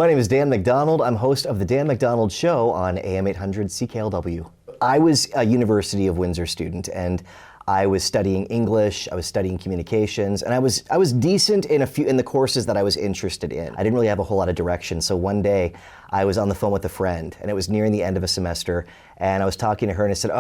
My name is Dan MacDonald. I'm host of the Dan MacDonald Show on AM 800 CKLW. I was a University of Windsor student, and I was studying English, I was studying communications, and I was decent in the courses that I was interested in. I didn't really have a whole lot of direction, so one day I was on the phone with a friend, and it was nearing the end of a semester, and I was talking to her, and I said,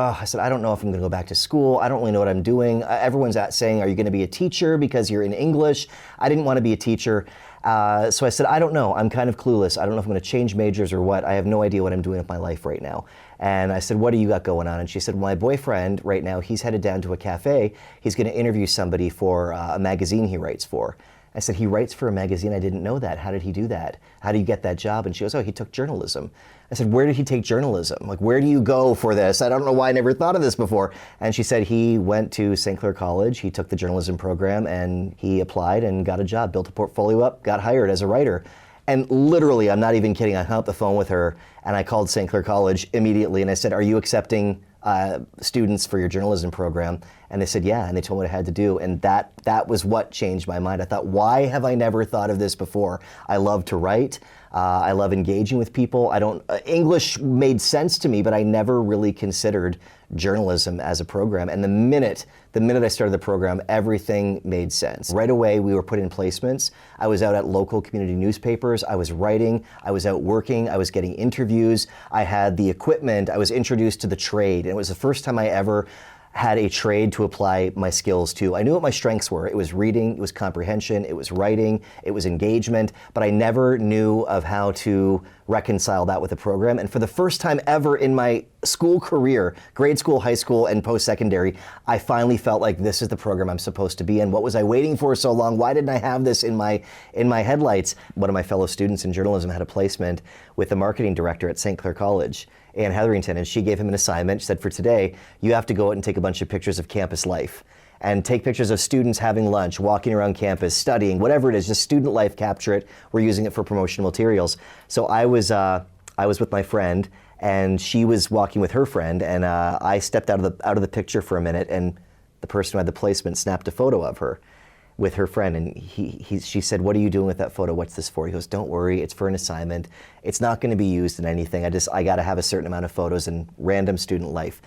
I don't know if I'm going to go back to school. I don't really know what I'm doing. Everyone's saying, are you going to be a teacher because you're in English? I didn't want to be a teacher. So I said, I don't know. I'm kind of clueless. I don't know if I'm going to change majors or what. I have no idea what I'm doing with my life right now. And I said, what do you got going on? And she said, well, my boyfriend right now, he's headed down to a cafe. He's going to interview somebody for a magazine he writes for. I said, he writes for a magazine? I didn't know that. How did he do that? How do you get that job? And she goes, oh, he took journalism. I said, where did he take journalism? Like, where do you go for this? I don't know why I never thought of this before. And she said he went to St. Clair College, he took the journalism program, and he applied and got a job, built a portfolio up, got hired as a writer. And literally, I'm not even kidding, I hung up the phone with her and I called St. Clair College immediately and I said, are you accepting students for your journalism program? And they said, yeah, and they told me what I had to do. And that was what changed my mind. I thought, why have I never thought of this before? I love to write. I love engaging with people. English made sense to me, but I never really considered journalism as a program. And the minute I started the program, everything made sense. Right away, we were put in placements. I was out at local community newspapers. I was writing. I was out working. I was getting interviews. I had the equipment. I was introduced to the trade. And it was the first time I ever had a trade to apply my skills to. I knew what my strengths were. It was reading, it was comprehension, it was writing, it was engagement, but I never knew of how to reconcile that with a program. And for the first time ever in my school career, grade school, high school, and post-secondary, I finally felt like this is the program I'm supposed to be in. What was I waiting for so long? Why didn't I have this in my headlights? One of my fellow students in journalism had a placement with the marketing director at St. Clair College, Ann Hetherington, and she gave him an assignment. She said, for today, you have to go out and take a bunch of pictures of campus life and take pictures of students having lunch, walking around campus, studying, whatever it is, just student life, capture it. We're using it for promotional materials. So I was with my friend, and she was walking with her friend, and I stepped out of the picture for a minute, and the person who had the placement snapped a photo of her with her friend, and she said, what are you doing with that photo? What's this for? He goes, don't worry, it's for an assignment. It's not going to be used in anything. I got to have a certain amount of photos in random student life.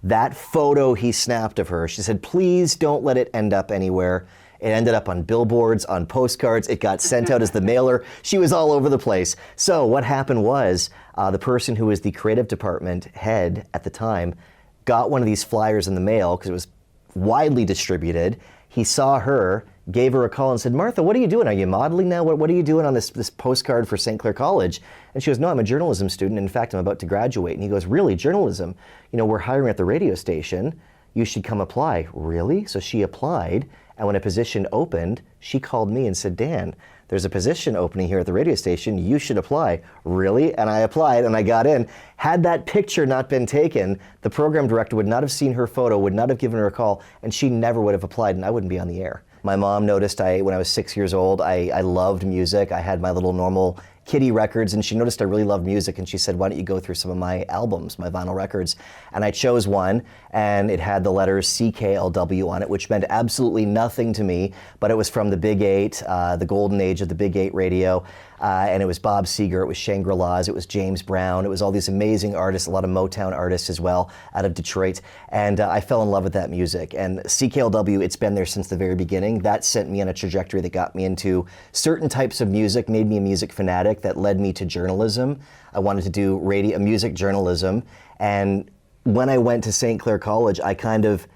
That photo he snapped of her, she said, please don't let it end up anywhere. It ended up on billboards, on postcards. It got sent out as the mailer. She was all over the place. So what happened was the person who was the creative department head at the time got one of these flyers in the mail because it was widely distributed. He saw her, gave her a call and said, Martha, what are you doing? Are you modeling now? What are you doing on this postcard for St. Clair College? And she goes, no, I'm a journalism student. In fact, I'm about to graduate. And he goes, really, journalism? You know, we're hiring at the radio station. You should come apply. Really? So she applied. And when a position opened, she called me and said, Dan, there's a position opening here at the radio station. You should apply. Really? And I applied and I got in. Had that picture not been taken, the program director would not have seen her photo, would not have given her a call, and she never would have applied, and I wouldn't be on the air. My mom noticed when I was 6 years old, I loved music. I had my little normal kiddie records, and she noticed I really loved music, and she said, why don't you go through some of my albums, my vinyl records? And I chose one, and it had the letters CKLW on it, which meant absolutely nothing to me, but it was from the Big 8, the golden age of the Big 8 radio, and it was Bob Seger, it was Shangri-La's, it was James Brown, it was all these amazing artists, a lot of Motown artists as well, out of Detroit, and I fell in love with that music. And CKLW, it's been there since the very beginning. That sent me on a trajectory that got me into certain types of music, made me a music fanatic, that led me to journalism. I wanted to do music journalism, and when I went to St. Clair College, I kind of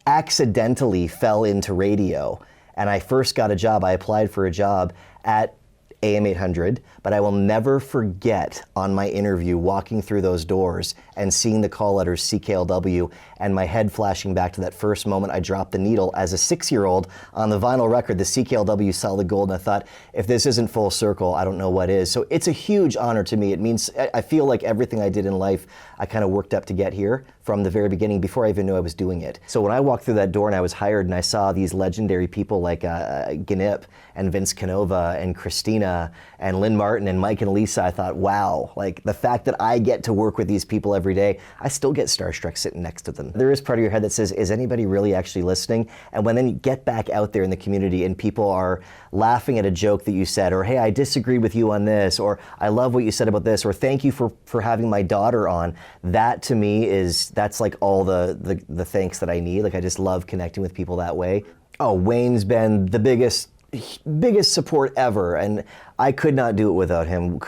accidentally fell into radio, and I first got a job. I applied for a job at AM 800, but I will never forget on my interview walking through those doors and seeing the call letters CKLW and my head flashing back to that first moment I dropped the needle as a 6-year-old on the vinyl record, the CKLW Solid Gold, and I thought, if this isn't full circle, I don't know what is. So it's a huge honor to me. It means I feel like everything I did in life, I kind of worked up to get here. from the very beginning before I even knew I was doing it. So when I walked through that door and I was hired and I saw these legendary people like Gnip and Vince Canova and Christina and Lynn Martin and Mike and Lisa, I thought, wow, like the fact that I get to work with these people every day, I still get starstruck sitting next to them. There is part of your head that says, is anybody really actually listening? And when then you get back out there in the community and people are laughing at a joke that you said, or hey, I disagree with you on this, or I love what you said about this, or thank you for having my daughter on, that to me that's like all the thanks that I need. Like I just love connecting with people that way. Oh, Wayne's been the biggest support ever, and I could not do it without him.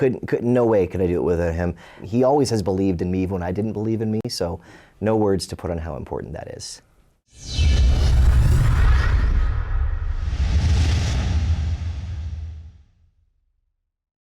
No way could I do it without him. He always has believed in me even when I didn't believe in me, so no words to put on how important that is.